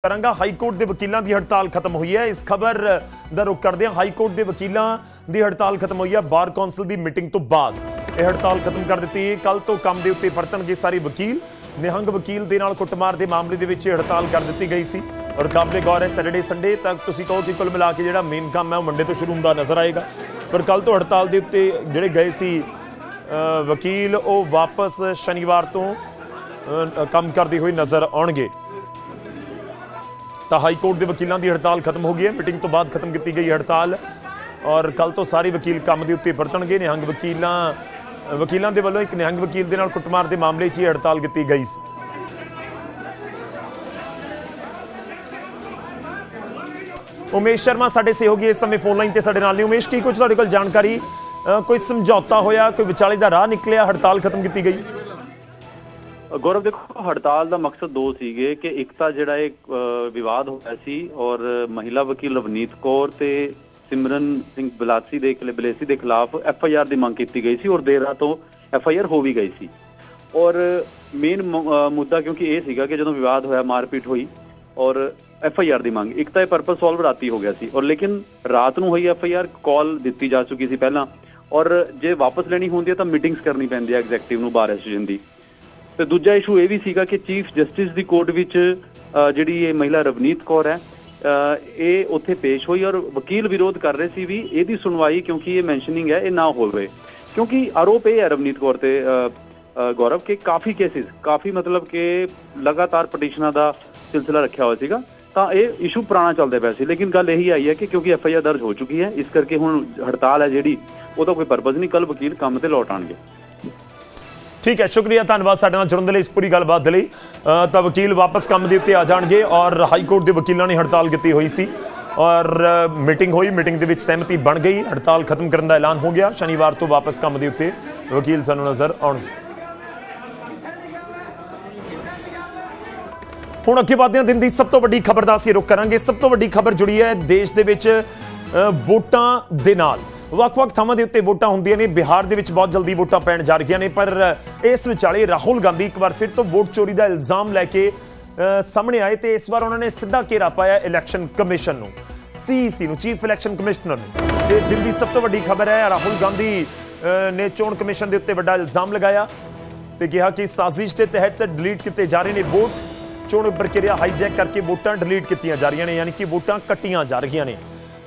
ਕਰਾਂਗਾ। ਹਾਈਕੋਰਟ ਦੇ ਵਕੀਲਾਂ ਦੀ ਹੜਤਾਲ ਖਤਮ ਹੋਈ ਹੈ। ਇਸ ਖਬਰ ਦਾ ਰੁਖ ਕਰਦੇ ਹਾਂ। ਹਾਈਕੋਰਟ ਦੇ ਵਕੀਲਾਂ ਦੀ ਹੜਤਾਲ ਖਤਮ ਹੋਈ ਹੈ। ਬਾਰ ਕੌਂਸਲ ਦੀ ਮੀਟਿੰਗ ਤੋਂ ਬਾਅਦ ਇਹ ਹੜਤਾਲ ਖਤਮ ਕਰ ਦਿੱਤੀ ਹੈ। ਕੱਲ ਤੋਂ ਕੰਮ ਦੇ ਉੱਤੇ ਪਰਤਣਗੇ ਸਾਰੇ ਵਕੀਲ। ਨਿਹੰਗ ਵਕੀਲ ਦੇ ਨਾਲ ਕੁੱਟਮਾਰ ਦੇ ਮਾਮਲੇ ਦੇ ਵਿੱਚ ਹੜਤਾਲ ਕਰ ਦਿੱਤੀ ਗਈ ਸੀ ਔਰ ਕਾਬਲੇ ਗੌਰ ਹੈ ਸੈਟਰਡੇ ਸੰਡੇ ਤੱਕ ਤੁਸੀਂ ਕਹੋ ਕਿ ਕੁੱਲ ਮਿਲਾ ਕੇ ਜਿਹੜਾ ਮੇਨ ਕੰਮ ਹੈ ਉਹ ਮੰਡੇ ਤੋਂ ਸ਼ੁਰੂ ਹੁੰਦਾ ਨਜ਼ਰ ਆਏਗਾ। ਪਰ ਕੱਲ ਤੋਂ ਹੜਤਾਲ ਦੇ ਉੱਤੇ ਜਿਹੜੇ ਗਏ ਸੀ ਵਕੀਲ ਉਹ ਵਾਪਸ ਸ਼ਨੀਵਾਰ ਤੋਂ ਕੰਮ ਕਰਦੇ ਹੋਏ ਨਜ਼ਰ ਆਉਣਗੇ। ਤਾਂ ਹਾਈਕੋਰਟ ਦੇ ਵਕੀਲਾਂ ਦੀ ਹੜਤਾਲ ਖਤਮ ਹੋ ਗਈ ਹੈ। ਮੀਟਿੰਗ ਤੋਂ ਬਾਅਦ ਖਤਮ ਕੀਤੀ ਗਈ ਹੜਤਾਲ ਔਰ ਕੱਲ ਤੋਂ ਸਾਰੇ ਵਕੀਲ ਕੰਮ ਦੇ ਉੱਤੇ ਪਰਤਣਗੇ। ਨਿਹੰਗ ਵਕੀਲਾਂ ਦੇ ਵੱਲੋਂ ਇੱਕ ਨਿਹੰਗ ਵਕੀਲ ਦੇ ਨਾਲ ਕੁੱਟਮਾਰ ਦੇ ਮਾਮਲੇ 'ਚ ਹੀ ਹੜਤਾਲ ਕੀਤੀ ਗਈ ਸੀ। ਉਮੇਸ਼ ਸ਼ਰਮਾ ਸਾਡੇ ਸਹਿਯੋਗੀ ਇਸ ਸਮੇਂ ਫੋਨ ਲਾਈਨ ਤੇ ਸਾਡੇ ਨਾਲ ਨੇ। ਉਮੇਸ਼, ਕੀ ਕੁਝ ਤੁਹਾਡੇ ਕੋਲ ਜਾਣਕਾਰੀ? ਕੋਈ ਸਮਝੌਤਾ ਹੋਇਆ, ਕੋਈ ਵਿਚਾਲੇ ਦਾ ਰਾਹ ਨਿਕਲਿਆ, ਹੜਤਾਲ ਖਤਮ ਕੀਤੀ ਗਈ? गौरव, देखो हड़ताल का मकसद दो सीगे कि एक तो जिहड़ा एक विवाद होया सी और महिला वकील रवनीत कौर ते सिमरन सिंह बलेसी के खिलाफ FIR की मंग की गई सी और देर रात तो FIR हो भी गई सी। और मेन मुद्दा क्योंकि ये सीगा कि जो विवाद होया, मारपीट हुई और FIR की मंग, एक तो यह पर्पज सॉल्व राती हो गया सी और लेकिन रात को हुई FIR कॉल दी जा चुकी सी पहला और जे वापस लेनी होंदी है तो मीटिंग्स करनी पैंदी है एग्जैक्टिव नूं बार एसोसीएशन की। तो दूजा इशू ये भी सीगा कि चीफ जस्टिस की कोर्ट विच जिहड़ी ये महिला रवनीत कौर है ये उत्थे पेश हुई और वकील विरोध कर रहे सी भी इहदी सुनवाई क्योंकि ये मैंशनिंग है ये ना होवे, क्योंकि आरोप ये है रवनीत कौर ते गौरव के काफ़ी केसिस काफ़ी मतलब कि लगातार पटिशनां दा सिलसिला रखा हुआ सीगा तो ये इशू पुराना चलते पे सी। लेकिन गल यही आई है कि क्योंकि FIR दर्ज हो चुकी है इस करके हुण हड़ताल है जिहड़ी ਉਹਦਾ कोई परपज नहीं, कल वकील काम ते लौट आउणगे। ठीक है, शुक्रिया, धन्यवाद साडे नाल जुड़न दे लई, इस पूरी गलबात दे लई। तां वकील वापस काम दे उत्ते आ जाणगे और हाईकोर्ट दे वकीलां ने हड़ताल कीती होई सी और मीटिंग होई, मीटिंग दे विच सहमति बन गई, हड़ताल खत्म करन दा ऐलान हो गया। शनिवार तो वापस काम दे उत्ते वकील सानूं नज़र आउणगे। हुण अगे वधदे हां, दिन दी सब तो वड्डी खबर दा असीं रुख करांगे। सब तो वड्डी खबर जुड़ी है देश दे विच वोटां दे नाल। ਵੱਖ-ਵੱਖ ਥਾਵਾਂ ਦੇ ਉੱਤੇ ਵੋਟਾਂ ਹੁੰਦੀਆਂ ਨੇ। ਬਿਹਾਰ ਦੇ ਵਿੱਚ ਬਹੁਤ ਜਲਦੀ ਵੋਟਾਂ ਪੈਣ ਜਾ ਰਹੀਆਂ ਨੇ ਪਰ ਇਸ ਵਿਚਾਲੇ ਰਾਹੁਲ ਗਾਂਧੀ ਇੱਕ ਵਾਰ ਫਿਰ ਤੋਂ ਵੋਟ ਚੋਰੀ ਦਾ ਇਲਜ਼ਾਮ ਲੈ ਕੇ ਸਾਹਮਣੇ ਆਏ ਤੇ ਇਸ ਵਾਰ ਉਹਨਾਂ ਨੇ ਸਿੱਧਾ ਘੇਰਾ ਪਾਇਆ ਇਲੈਕਸ਼ਨ ਕਮਿਸ਼ਨ ਨੂੰ, CEC ਨੂੰ, ਚੀਫ ਇਲੈਕਸ਼ਨ ਕਮਿਸ਼ਨਰ ਨੂੰ। ਤੇ ਦਿਨ ਦੀ ਸਭ ਤੋਂ ਵੱਡੀ ਖਬਰ ਹੈ ਰਾਹੁਲ ਗਾਂਧੀ ਨੇ ਚੋਣ ਕਮਿਸ਼ਨ ਦੇ ਉੱਤੇ ਵੱਡਾ ਇਲਜ਼ਾਮ ਲਗਾਇਆ ਤੇ ਕਿਹਾ ਕਿ ਸਾਜ਼ਿਸ਼ ਦੇ ਤਹਿਤ ਡਿਲੀਟ ਕੀਤੇ ਜਾ ਰਹੇ ਨੇ ਵੋਟ, ਚੋਣ ਪ੍ਰਕਿਰਿਆ ਹਾਈਜੈਕ ਕਰਕੇ ਵੋਟਾਂ ਡਿਲੀਟ ਕੀਤੀਆਂ ਜਾ ਰਹੀਆਂ ਨੇ, ਯਾਨੀ ਕਿ ਵੋਟਾਂ ਕੱਟੀਆਂ ਜਾ ਰਹੀਆਂ ਨੇ।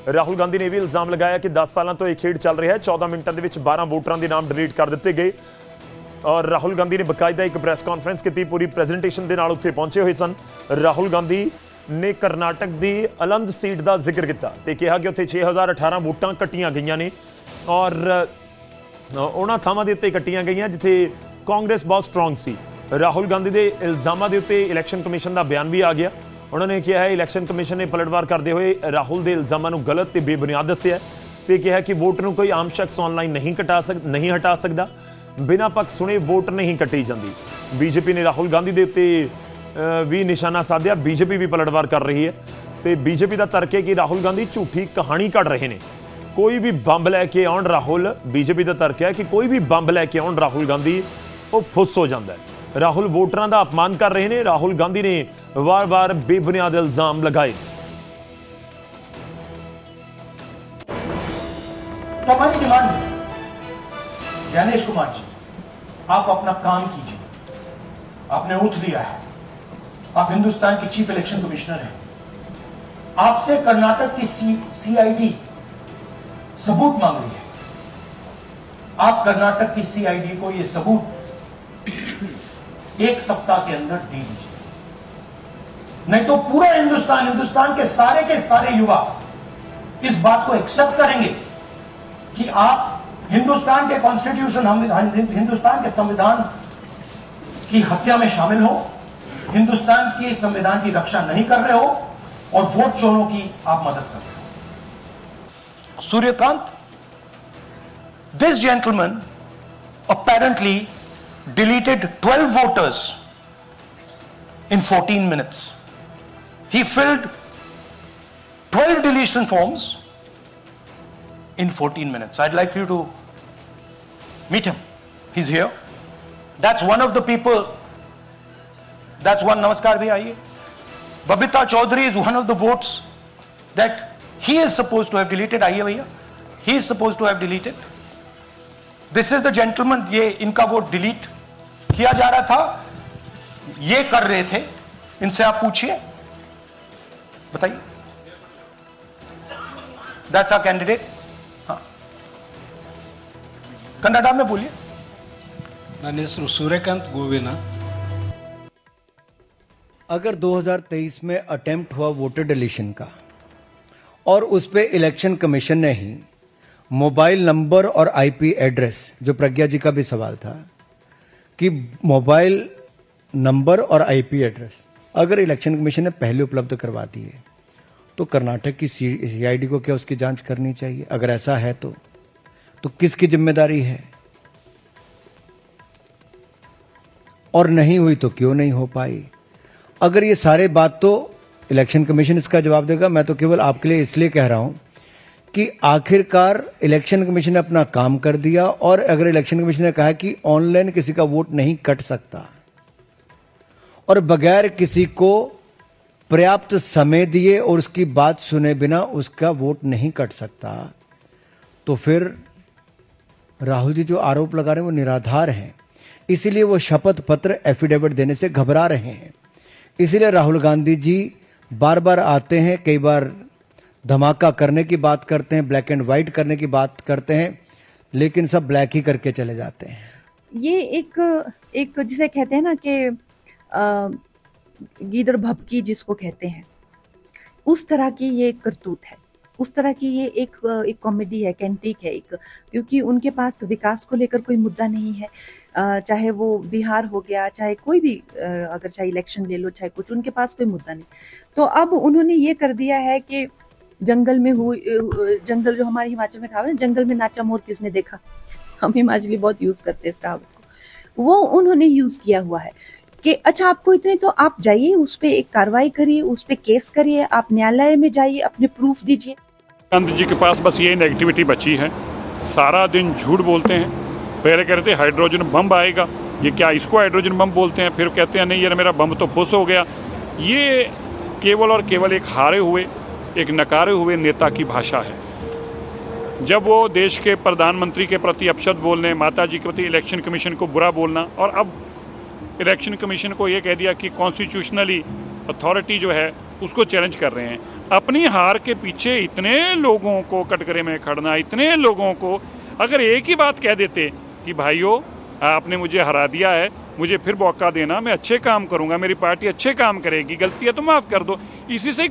ਰਾਹੁਲ ਗਾਂਧੀ ਨੇ ਵੀ ਇਲਜ਼ਾਮ ਲਗਾਇਆ ਕਿ 10 ਸਾਲਾਂ ਤੋਂ ਇਹ ਖੇਡ ਚੱਲ ਰਿਹਾ ਹੈ। 14 ਮਿੰਟਾਂ ਦੇ ਵਿੱਚ 12 ਵੋਟਰਾਂ ਦੇ ਨਾਮ ਡਿਲੀਟ ਕਰ ਦਿੱਤੇ ਗਏ ਔਰ ਰਾਹੁਲ ਗਾਂਧੀ ਨੇ ਬਕਾਇਦਾ ਇੱਕ ਪ੍ਰੈਸ ਕਾਨਫਰੰਸ ਕੀਤੀ, ਪੂਰੀ ਪ੍ਰੈਜੈਂਟੇਸ਼ਨ ਦੇ ਨਾਲ ਉੱਥੇ ਪਹੁੰਚੇ ਹੋਏ ਸਨ। ਰਾਹੁਲ ਗਾਂਧੀ ਨੇ ਕਰਨਾਟਕ ਦੀ ਅਲੰਦ ਸੀਟ ਦਾ ਜ਼ਿਕਰ ਕੀਤਾ ਤੇ ਕਿਹਾ ਕਿ ਉੱਥੇ 6018 ਵੋਟਾਂ ਕੱਟੀਆਂ ਗਈਆਂ ਨੇ ਔਰ ਉਹਨਾਂ ਥਾਵਾਂ ਦੇ ਉੱਤੇ ਕੱਟੀਆਂ ਗਈਆਂ ਜਿੱਥੇ ਕਾਂਗਰਸ ਬਹੁਤ ਸਟਰੋਂਗ ਸੀ। ਰਾਹੁਲ ਗਾਂਧੀ ਦੇ ਇਲਜ਼ਾਮਾਂ ਦੇ ਉੱਤੇ ਇਲੈਕਸ਼ਨ ਕਮਿਸ਼ਨ ਦਾ ਬਿਆਨ ਵੀ ਆ ਗਿਆ। उन्होंने कहा है इलैक्शन कमिशन ने पलटवार करते हुए राहुल के इल्जामों को गलत तो बेबुनियाद दस्या तो कहा कि वोट को कोई आम शख्स ऑनलाइन नहीं हटा सकता, बिना पक्ष सुने वोट नहीं कट्टी जाती। बीजेपी ने राहुल गांधी के उत्ते भी निशाना साधिया, बीजेपी भी पलटवार कर रही है तो बीजेपी का तर्क है कि राहुल गांधी झूठी कहानी घड़ रहे हैं। कोई भी बंब लैके आउण राहुल, बीजेपी का तर्क है कि कोई भी बंब लैके आउण राहुल गांधी वो फुस हो जाता है। राहुल वोटरां दा अपमान कर रहे हैं। राहुल गांधी ने वार वार बेबुनियाद इल्जाम लगाए। तो हमारी डिमांड है ज्ञानेश कुमार जी, आप अपना काम कीजिए, आपने ओथ लिया है, आप हिंदुस्तान के चीफ इलेक्शन कमिश्नर हैं, आपसे कर्नाटक की CID सबूत मांग रही है। आप कर्नाटक की CID को यह सबूत एक सप्ताह के अंदर दे दीजिए, नहीं तो पूरा हिंदुस्तान के सारे युवा इस बात को एक्सेप्ट करेंगे कि आप हिंदुस्तान के कॉन्स्टिट्यूशन, हिंदुस्तान के संविधान की हत्या में शामिल हो, हिंदुस्तान के संविधान की रक्षा नहीं कर रहे हो और वोट चोरों की आप मदद कर रहे हो। Suryakant, this gentleman apparently deleted 12 voters in 14 minutes. He filled 12 deletion forms in 14 minutes. I'd like you to meet him. He's here. That's one of the people. That's one. Namaskar bhi, aaiye. Babita Chaudhary is one of the votes that he is supposed to have deleted. आइए भैया, he is supposed to have deleted. This is the gentleman, ये इनका vote delete किया जा रहा था, ये कर रहे थे, इनसे आप पूछिए, बताइए. That's our candidate. हाँ, कन्नड़ा में बोलिए. ನನ್ನ ಹೆಸರು ಸೂರ್ಯಕಾಂತ್ ಗೋವಿನ. अगर 2023 में अटेम्प्ट हुआ वोटर डिलीशन का और उस पे इलेक्शन कमीशन ने ही मोबाइल नंबर और आईपी एड्रेस, जो प्रज्ञा जी का भी सवाल था कि मोबाइल नंबर और आईपी एड्रेस अगर इलेक्शन कमीशन ने पहले उपलब्ध करवा दिए तो कर्नाटक की सीआईडी को क्या उसकी जांच करनी चाहिए? अगर ऐसा है तो किसकी जिम्मेदारी है? और नहीं हुई तो क्यों नहीं हो पाई? अगर ये सारे बात तो इलेक्शन कमीशन इसका जवाब देगा. मैं तो केवल आपके लिए इसलिए कह रहा हूं कि आखिरकार इलेक्शन कमीशन ने अपना काम कर दिया. और अगर इलेक्शन कमीशन ने कहा कि ऑनलाइन किसी का वोट नहीं कट सकता और बगैर किसी को पर्याप्त समय दिए और उसकी बात सुने बिना उसका वोट नहीं कट सकता, तो फिर राहुल जी जो आरोप लगा रहे हैं वो निराधार हैं. इसीलिए वो शपथ पत्र एफिडेविट देने से घबरा रहे हैं. इसीलिए राहुल गांधी जी बार बार आते हैं, कई बार धमाका करने की बात करते हैं, ब्लैक एंड व्हाइट करने की बात करते हैं, लेकिन सब ब्लैक ही करके चले जाते हैं. ये एक जिसे कहते हैं ना कि गीदड़ भभकी जिसको कहते हैं, उस तरह की ये करतूत है, उस तरह की ये एक कॉमेडी है, कैंटीक है एक, क्योंकि उनके पास विकास को लेकर कोई मुद्दा नहीं है. चाहे वो बिहार हो गया, चाहे कोई भी, अगर चाहे इलेक्शन ले लो, चाहे कुछ, उनके पास कोई मुद्दा नहीं. तो अब उन्होंने ये कर दिया है कि जंगल जो हमारे हिमाचल में कहावत है, जंगल में नाचा मोर किसने देखा, हम हिमाचली बहुत यूज करते हैं इस कहावत को, वो उन्होंने यूज किया हुआ है कि अच्छा आपको इतने, तो आप जाइए उस पर एक कार्रवाई करिए, उस पर केस करिए, आप न्यायालय में जाइए, अपने प्रूफ दीजिए. गांधी जी के पास बस ये नेगेटिविटी बची है, सारा दिन झूठ बोलते हैं. पहले कहते थे हाइड्रोजन बम आएगा, ये क्या इसको हाइड्रोजन बम बोलते हैं, फिर कहते हैं नहीं यार मेरा बम तो फुस हो गया. ये केवल और केवल एक हारे हुए, एक नकारे हुए नेता की भाषा है. जब वो देश के प्रधानमंत्री के प्रति अपशब्द बोलने, माता जी के प्रति इलेक्शन कमीशन को बुरा बोलना, और अब इलेक्शन कमीशन को ये कह दिया कि कॉन्स्टिट्यूशनली अथॉरिटी जो है उसको चैलेंज कर रहे हैं. अपनी हार के पीछे इतने लोगों को कटघरे में खड़ना, इतने लोगों को अगर एक ही बात कह देते कि भाइयों आपने मुझे हरा दिया है, मुझे फिर मौका देना, मैं अच्छे काम करूंगा, मेरी पार्टी अच्छे काम करेगी, गलती है तो माफ़ कर दो, इसी से